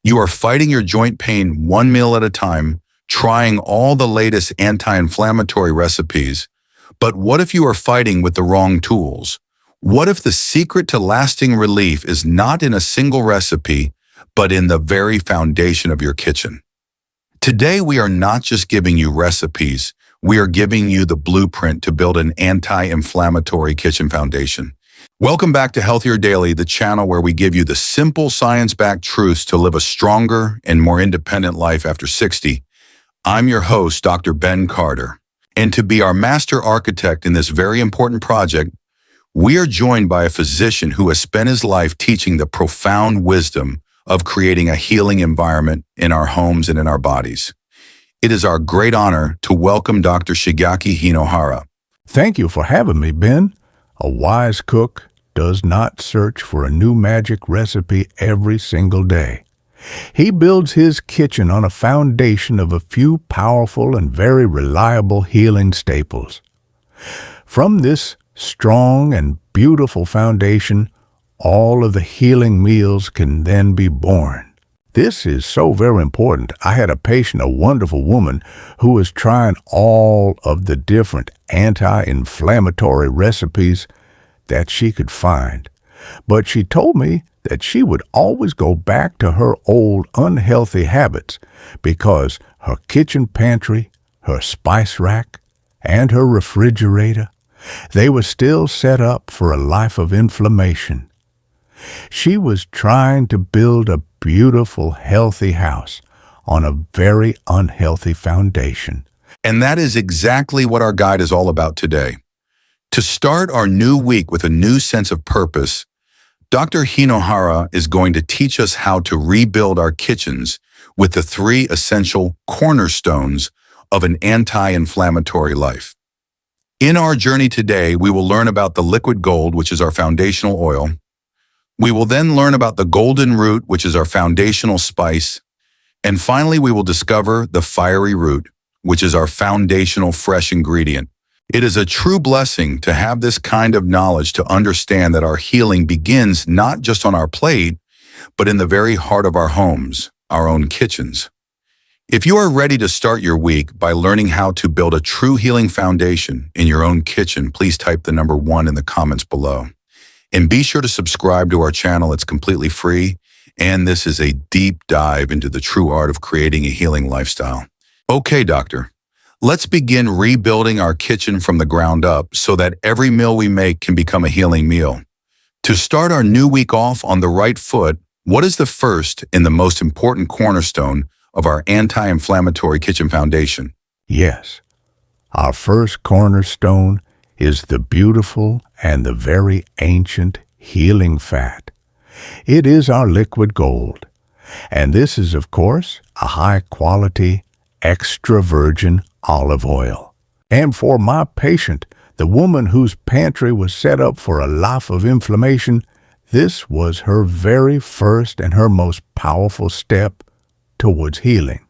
You are fighting your joint pain one meal at a time, trying all the latest anti-inflammatory recipes. But what if you are fighting with the wrong tools? What if the secret to lasting relief is not in a single recipe, but in the very foundation of your kitchen? Today, we are not just giving you recipes, we are giving you the blueprint to build an anti-inflammatory kitchen foundation. Welcome back to Healthier Daily, the channel where we give you the simple science-backed truths to live a stronger and more independent life after 60. I'm your host, Dr. Ben Carter. And to be our master architect in this very important project, we are joined by a physician who has spent his life teaching the profound wisdom of creating a healing environment in our homes and in our bodies. It is our great honor to welcome Dr. Shigeaki Hinohara. Thank you for having me, Ben. A wise cook does not search for a new magic recipe every single day. He builds his kitchen on a foundation of a few powerful and very reliable healing staples. From this strong and beautiful foundation, all of the healing meals can then be born. This is so very important. I had a patient, a wonderful woman, who was trying all of the different anti-inflammatory recipes that she could find. But she told me that she would always go back to her old unhealthy habits because her kitchen pantry, her spice rack, and her refrigerator, they were still set up for a life of inflammation. She was trying to build a beautiful, healthy house on a very unhealthy foundation. And that is exactly what our guide is all about today. To start our new week with a new sense of purpose, Dr. Hinohara is going to teach us how to rebuild our kitchens with the three essential cornerstones of an anti-inflammatory life. In our journey today, we will learn about the liquid gold, which is our foundational oil. We will then learn about the golden root, which is our foundational spice. And finally, we will discover the fiery root, which is our foundational fresh ingredient. It is a true blessing to have this kind of knowledge to understand that our healing begins not just on our plate, but in the very heart of our homes, our own kitchens. If you are ready to start your week by learning how to build a true healing foundation in your own kitchen, please type the number 1 in the comments below. And be sure to subscribe to our channel. It's completely free. And this is a deep dive into the true art of creating a healing lifestyle. Okay, doctor, let's begin rebuilding our kitchen from the ground up so that every meal we make can become a healing meal. To start our new week off on the right foot, what is the first and the most important cornerstone of our anti-inflammatory kitchen foundation? Yes, our first cornerstone is the beautiful and the very ancient healing fat. It is our liquid gold, and this is, of course, a high-quality, extra virgin olive oil. And for my patient, the woman whose pantry was set up for a life of inflammation, this was her very first and her most powerful step towards healing.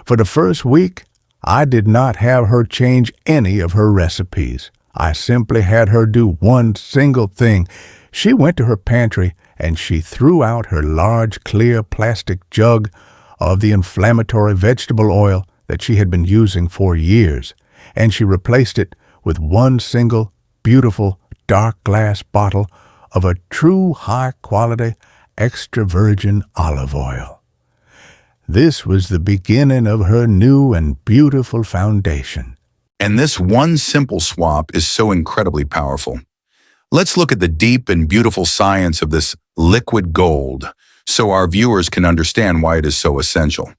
For the first week, I did not have her change any of her recipes. I simply had her do one single thing. She went to her pantry and she threw out her large, clear plastic jug of the inflammatory vegetable oil that she had been using for years, and she replaced it with one single, beautiful, dark glass bottle of a true high-quality, extra virgin olive oil. This was the beginning of her new and beautiful foundation. And this one simple swap is so incredibly powerful. Let's look at the deep and beautiful science of this liquid gold so our viewers can understand why it is so essential.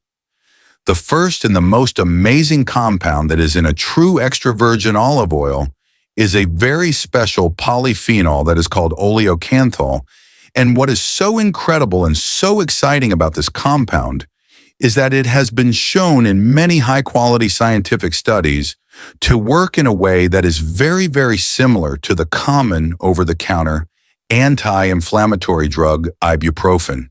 The first and the most amazing compound that is in a true extra virgin olive oil is a very special polyphenol that is called oleocanthal. And what is so incredible and so exciting about this compound is that it has been shown in many high-quality scientific studies to work in a way that is very, very similar to the common over-the-counter anti-inflammatory drug ibuprofen.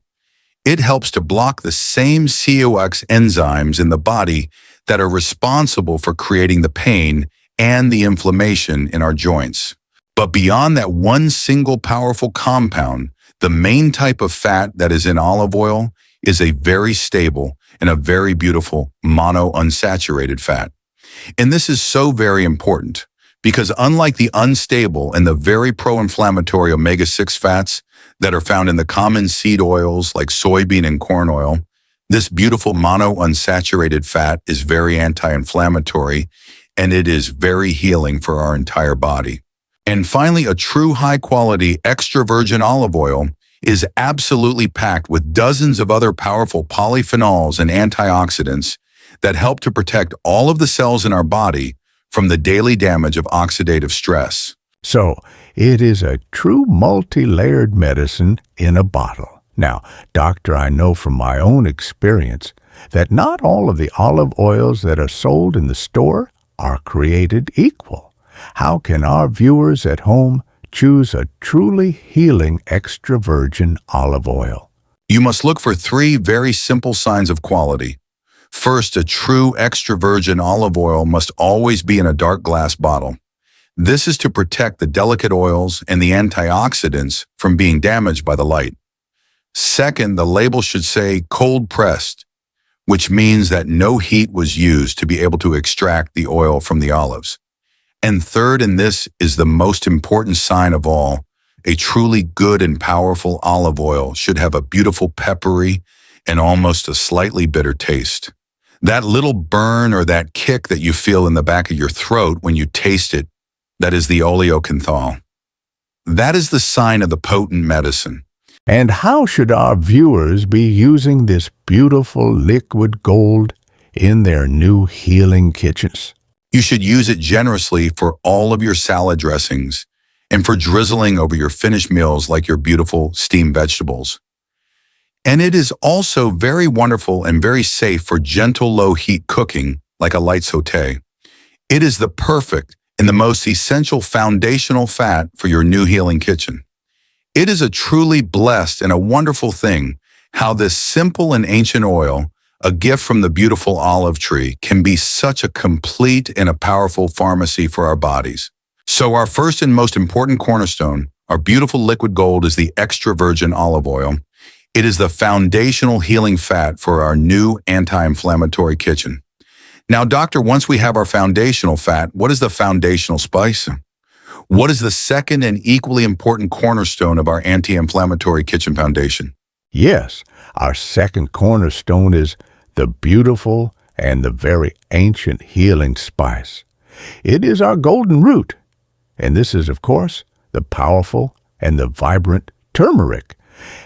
It helps to block the same COX enzymes in the body that are responsible for creating the pain and the inflammation in our joints. But beyond that one single powerful compound, the main type of fat that is in olive oil is a very stable and a very beautiful monounsaturated fat. And this is so very important because unlike the unstable and the very pro-inflammatory omega-6 fats that are found in the common seed oils like soybean and corn oil, this beautiful monounsaturated fat is very anti-inflammatory and it is very healing for our entire body. And finally, a true high-quality extra virgin olive oil is absolutely packed with dozens of other powerful polyphenols and antioxidants that help to protect all of the cells in our body from the daily damage of oxidative stress. So, it is a true multi-layered medicine in a bottle. Now, doctor, I know from my own experience that not all of the olive oils that are sold in the store are created equal. How can our viewers at home choose a truly healing extra virgin olive oil? You must look for 3 very simple signs of quality. First, a true extra virgin olive oil must always be in a dark glass bottle. This is to protect the delicate oils and the antioxidants from being damaged by the light. Second, the label should say cold pressed, which means that no heat was used to be able to extract the oil from the olives. And third, and this is the most important sign of all, a truly good and powerful olive oil should have a beautiful peppery and almost a slightly bitter taste. That little burn or that kick that you feel in the back of your throat when you taste it, that is the oleocanthal. That is the sign of the potent medicine. And how should our viewers be using this beautiful liquid gold in their new healing kitchens? You should use it generously for all of your salad dressings and for drizzling over your finished meals like your beautiful steamed vegetables. And it is also very wonderful and very safe for gentle low-heat cooking like a light sauté. It is the perfect and the most essential foundational fat for your new healing kitchen. It is a truly blessed and a wonderful thing how this simple and ancient oil, a gift from the beautiful olive tree, can be such a complete and a powerful pharmacy for our bodies. So our first and most important cornerstone, our beautiful liquid gold, is the extra virgin olive oil. It is the foundational healing fat for our new anti-inflammatory kitchen. Now, doctor, once we have our foundational fat, what is the foundational spice? What is the second and equally important cornerstone of our anti-inflammatory kitchen foundation? Yes, our second cornerstone is the beautiful and the very ancient healing spice. It is our golden root, and this is, of course, the powerful and the vibrant turmeric.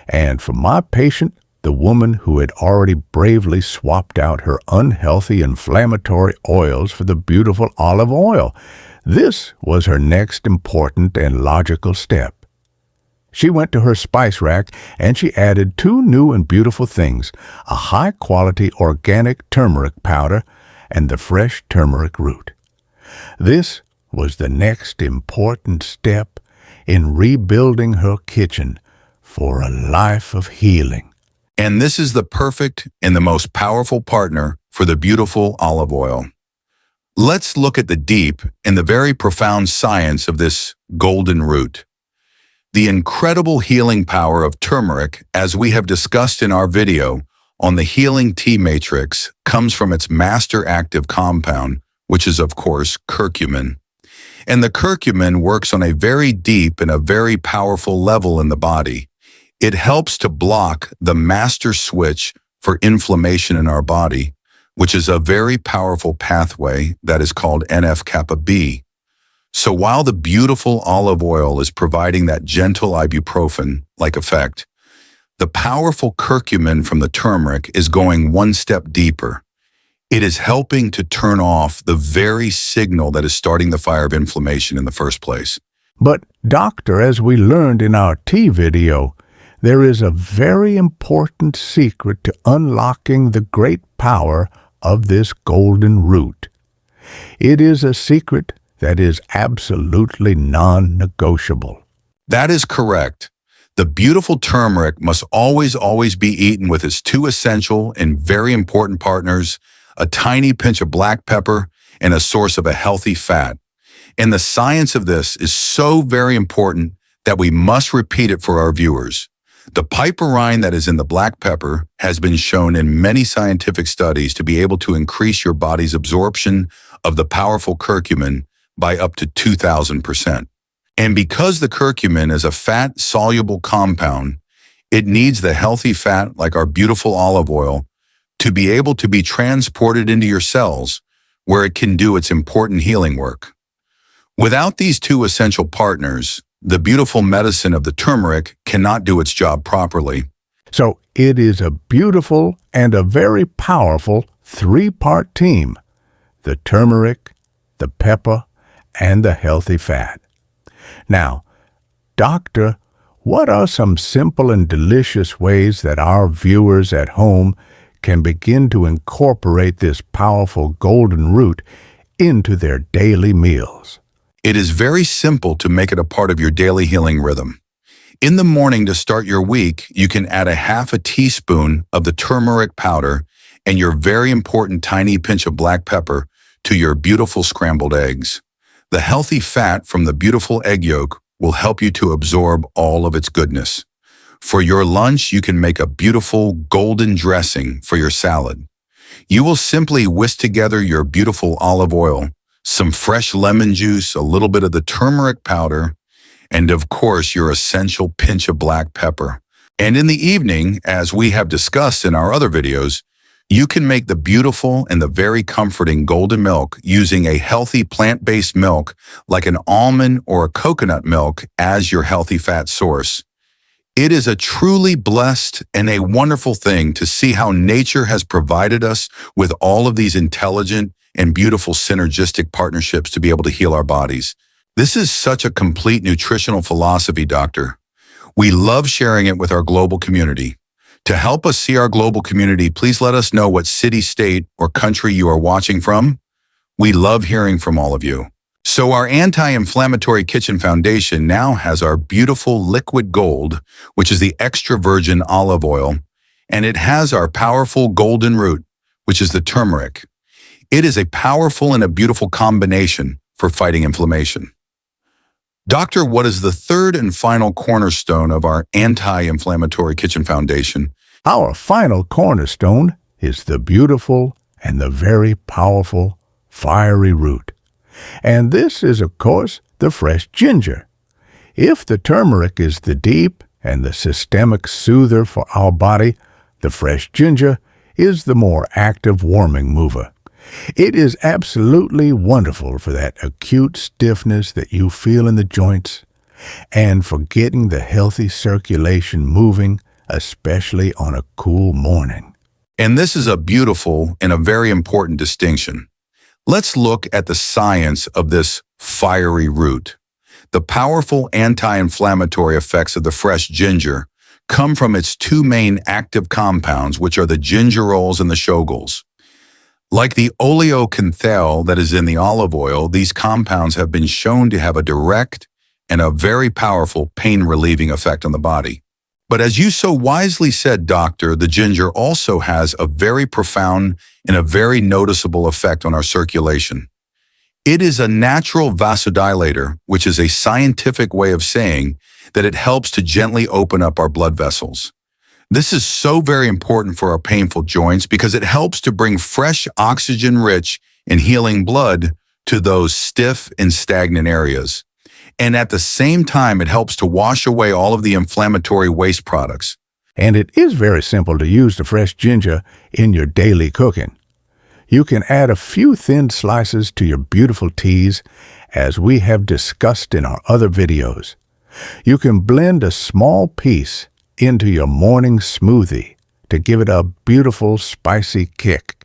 And for my patient, the woman who had already bravely swapped out her unhealthy inflammatory oils for the beautiful olive oil, this was her next important and logical step. She went to her spice rack and she added 2 new and beautiful things, a high-quality organic turmeric powder and the fresh turmeric root. This was the next important step in rebuilding her kitchen for a life of healing. And this is the perfect and the most powerful partner for the beautiful olive oil. Let's look at the deep and the very profound science of this golden root. The incredible healing power of turmeric, as we have discussed in our video on the healing tea matrix, comes from its master active compound, which is, of course, curcumin. And the curcumin works on a very deep and a very powerful level in the body. It helps to block the master switch for inflammation in our body, which is a very powerful pathway that is called NF-kappa B. So while the beautiful olive oil is providing that gentle ibuprofen-like effect, the powerful curcumin from the turmeric is going one step deeper. It is helping to turn off the very signal that is starting the fire of inflammation in the first place. But, doctor, as we learned in our tea video, there is a very important secret to unlocking the great power of this golden root. It is a secret that is absolutely non-negotiable. That is correct. The beautiful turmeric must always be eaten with its 2 essential and very important partners, a tiny pinch of black pepper and a source of a healthy fat. And the science of this is so very important that we must repeat it for our viewers. The piperine that is in the black pepper has been shown in many scientific studies to be able to increase your body's absorption of the powerful curcumin by up to 2,000%. And because the curcumin is a fat-soluble compound, it needs the healthy fat like our beautiful olive oil to be able to be transported into your cells where it can do its important healing work. Without these two essential partners, the beautiful medicine of the turmeric cannot do its job properly. So it is a beautiful and a very powerful three-part team: the turmeric, the pepper, and the healthy fat. Now, Doctor, what are some simple and delicious ways that our viewers at home can begin to incorporate this powerful golden root into their daily meals? It is very simple to make it a part of your daily healing rhythm. In the morning to start your week, you can add a half a teaspoon of the turmeric powder and your very important tiny pinch of black pepper to your beautiful scrambled eggs. The healthy fat from the beautiful egg yolk will help you to absorb all of its goodness. For your lunch, you can make a beautiful golden dressing for your salad. You will simply whisk together your beautiful olive oil, some fresh lemon juice, a little bit of the turmeric powder, and of course your essential pinch of black pepper. And in the evening, as we have discussed in our other videos, you can make the beautiful and the very comforting golden milk using a healthy plant-based milk like an almond or a coconut milk as your healthy fat source. It is a truly blessed and a wonderful thing to see how nature has provided us with all of these intelligent and beautiful synergistic partnerships to be able to heal our bodies. This is such a complete nutritional philosophy, Doctor. We love sharing it with our global community. To help us see our global community, please let us know what city, state, or country you are watching from. We love hearing from all of you. So our Anti-Inflammatory Kitchen Foundation now has our beautiful liquid gold, which is the extra virgin olive oil, and it has our powerful golden root, which is the turmeric. It is a powerful and a beautiful combination for fighting inflammation. Doctor, what is the third and final cornerstone of our Anti-Inflammatory Kitchen Foundation? Our final cornerstone is the beautiful and the very powerful fiery root. And this is, of course, the fresh ginger. If the turmeric is the deep and the systemic soother for our body, the fresh ginger is the more active warming mover. It is absolutely wonderful for that acute stiffness that you feel in the joints and for getting the healthy circulation moving, especially on a cool morning. And this is a beautiful and a very important distinction. Let's look at the science of this fiery root. The powerful anti-inflammatory effects of the fresh ginger come from its two main active compounds, which are the gingerols and the shogals. Like the oleocanthal that is in the olive oil, these compounds have been shown to have a direct and a very powerful pain-relieving effect on the body. But as you so wisely said, Doctor, the ginger also has a very profound and a very noticeable effect on our circulation. It is a natural vasodilator, which is a scientific way of saying that it helps to gently open up our blood vessels. This is so very important for our painful joints because it helps to bring fresh, oxygen-rich and healing blood to those stiff and stagnant areas. And at the same time, it helps to wash away all of the inflammatory waste products. And it is very simple to use the fresh ginger in your daily cooking. You can add a few thin slices to your beautiful teas, as we have discussed in our other videos. You can blend a small piece into your morning smoothie to give it a beautiful spicy kick.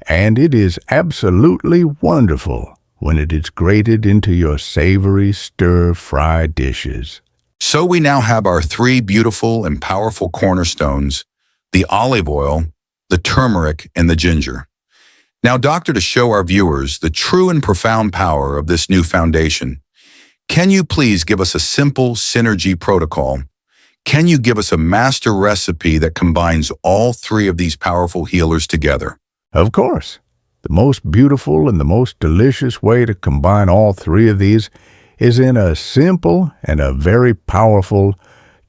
And it is absolutely wonderful when it is grated into your savory stir-fry dishes. So we now have our three beautiful and powerful cornerstones, the olive oil, the turmeric, and the ginger. Now, Doctor, to show our viewers the true and profound power of this new foundation, can you please give us a simple synergy protocol? Can you give us a master recipe that combines all three of these powerful healers together? Of course. The most beautiful and the most delicious way to combine all three of these is in a simple and a very powerful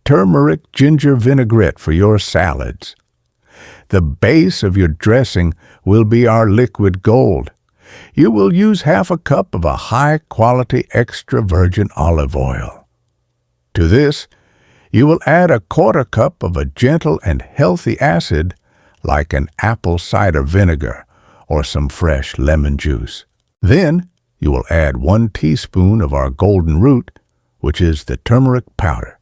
turmeric ginger vinaigrette for your salads. The base of your dressing will be our liquid gold. You will use half a cup of a high-quality extra virgin olive oil. To this, you will add a quarter cup of a gentle and healthy acid like an apple cider vinegar or some fresh lemon juice. Then, you will add 1 teaspoon of our golden root, which is the turmeric powder.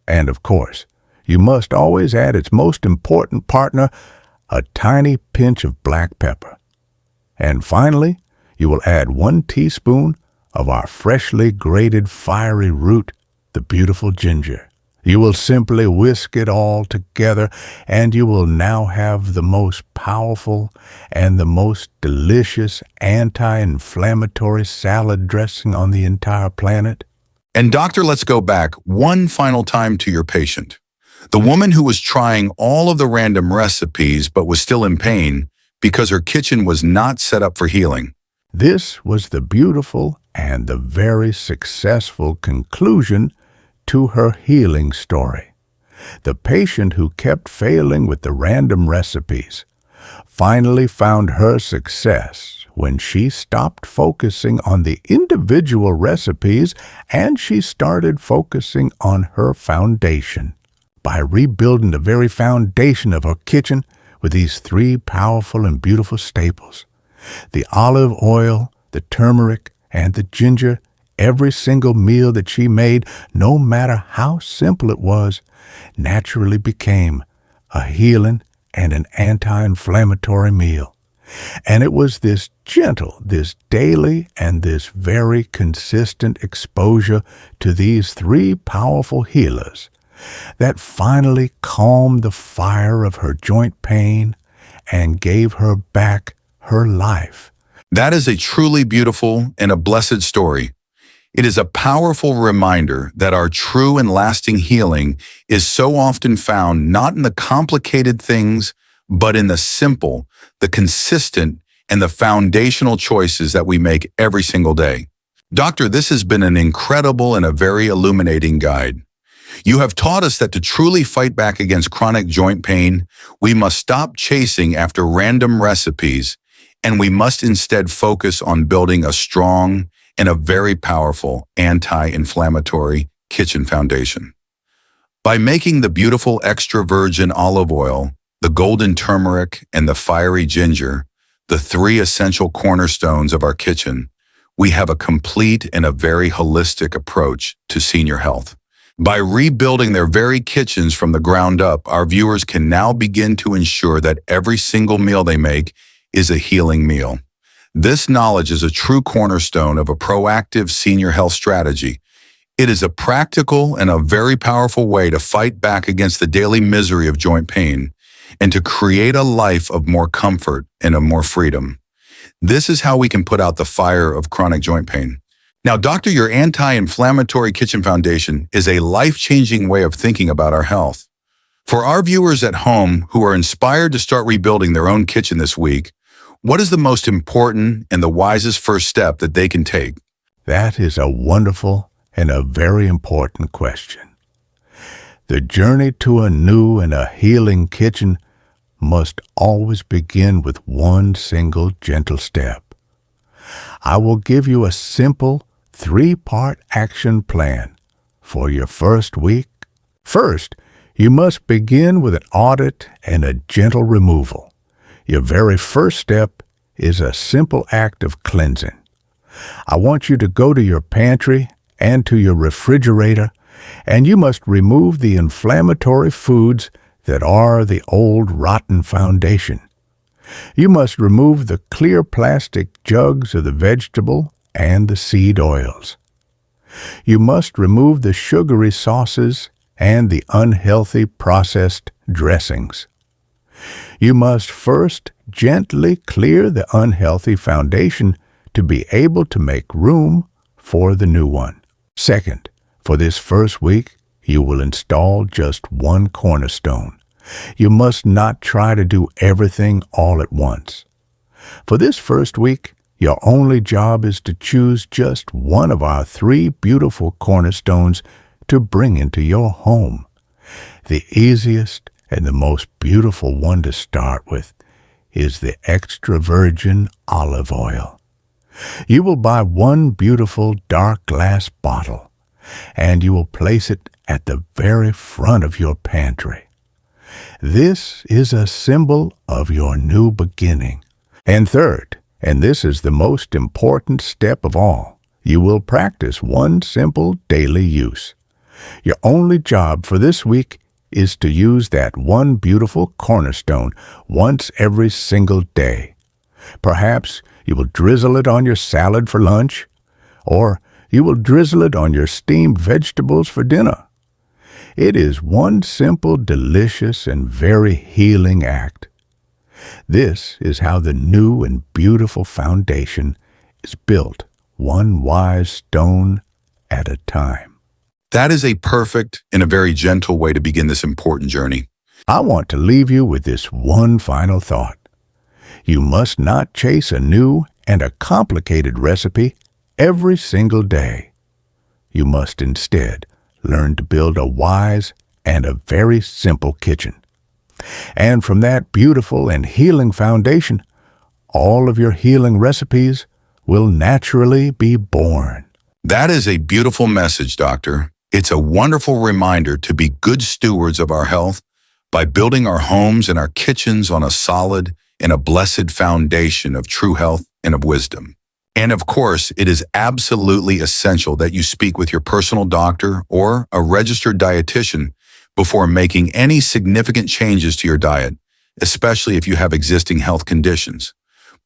And of course, you must always add its most important partner, a tiny pinch of black pepper. And finally, you will add 1 teaspoon of our freshly grated fiery root, the beautiful ginger. You will simply whisk it all together, and you will now have the most powerful and the most delicious anti-inflammatory salad dressing on the entire planet. And doctor, let's go back one final time to your patient. The woman who was trying all of the random recipes but was still in pain because her kitchen was not set up for healing. This was the beautiful and the very successful conclusion to her healing story. The patient who kept failing with the random recipes finally found her success when she stopped focusing on the individual recipes and she started focusing on her foundation. By rebuilding the very foundation of her kitchen with these 3 powerful and beautiful staples, the olive oil, the turmeric, and the ginger, every single meal that she made, no matter how simple it was, naturally became a healing and an anti-inflammatory meal. And it was this gentle, this daily, and this very consistent exposure to these 3 powerful healers that finally calmed the fire of her joint pain and gave her back her life. That is a truly beautiful and a blessed story. It is a powerful reminder that our true and lasting healing is so often found not in the complicated things, but in the simple, the consistent, and the foundational choices that we make every single day. Doctor, this has been an incredible and a very illuminating guide. You have taught us that to truly fight back against chronic joint pain, we must stop chasing after random recipes, and we must instead focus on building a strong and a very powerful anti-inflammatory kitchen foundation. By making the beautiful extra virgin olive oil, the golden turmeric, and the fiery ginger, the 3 essential cornerstones of our kitchen, we have a complete and a very holistic approach to senior health. By rebuilding their very kitchens from the ground up, our viewers can now begin to ensure that every single meal they make is a healing meal. This knowledge is a true cornerstone of a proactive senior health strategy. It is a practical and a very powerful way to fight back against the daily misery of joint pain and to create a life of more comfort and of more freedom. This is how we can put out the fire of chronic joint pain. Now, doctor, your anti-inflammatory kitchen foundation is a life-changing way of thinking about our health. For our viewers at home who are inspired to start rebuilding their own kitchen this week, what is the most important and the wisest first step that they can take? That is a wonderful and a very important question. The journey to a new and a healing kitchen must always begin with one single gentle step. I will give you a simple 3-part action plan for your first week. First, you must begin with an audit and a gentle removal. Your very first step is a simple act of cleansing. I want you to go to your pantry and to your refrigerator, and you must remove the inflammatory foods that are the old rotten foundation. You must remove the clear plastic jugs of the vegetable and the seed oils. You must remove the sugary sauces and the unhealthy processed dressings. You must first gently clear the unhealthy foundation to be able to make room for the new one. Second, for this first week, you will install just one cornerstone. You must not try to do everything all at once. For this first week, your only job is to choose just one of our 3 beautiful cornerstones to bring into your home. The easiest and the most beautiful one to start with is the extra virgin olive oil. You will buy one beautiful dark glass bottle, and you will place it at the very front of your pantry. This is a symbol of your new beginning. And third, and this is the most important step of all, you will practice one simple daily use. Your only job for this week is to use that one beautiful cornerstone once every single day. Perhaps you will drizzle it on your salad for lunch, or you will drizzle it on your steamed vegetables for dinner. It is one simple, delicious, and very healing act. This is how the new and beautiful foundation is built, one wise stone at a time. That is a perfect and a very gentle way to begin this important journey. I want to leave you with this one final thought. You must not chase a new and a complicated recipe every single day. You must instead learn to build a wise and a very simple kitchen. And from that beautiful and healing foundation, all of your healing recipes will naturally be born. That is a beautiful message, Doctor. It's a wonderful reminder to be good stewards of our health by building our homes and our kitchens on a solid and a blessed foundation of true health and of wisdom. And of course, it is absolutely essential that you speak with your personal doctor or a registered dietitian before making any significant changes to your diet, especially if you have existing health conditions.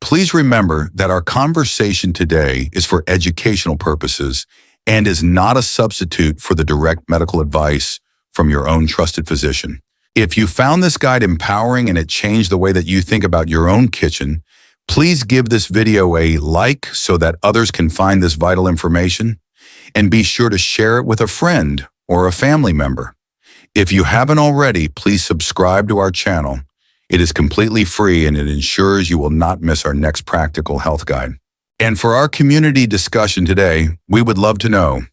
Please remember that our conversation today is for educational purposes and is not a substitute for the direct medical advice from your own trusted physician. If you found this guide empowering and it changed the way that you think about your own kitchen, please give this video a like so that others can find this vital information, and be sure to share it with a friend or a family member. If you haven't already, please subscribe to our channel. It is completely free and it ensures you will not miss our next practical health guide. And for our community discussion today, we would love to know,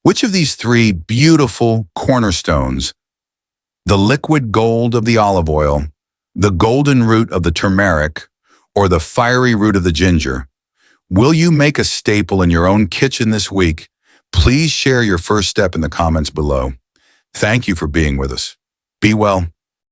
which of these three beautiful cornerstones, the liquid gold of the olive oil, the golden root of the turmeric, or the fiery root of the ginger, will you make a staple in your own kitchen this week? Please share your first step in the comments below. Thank you for being with us. Be well.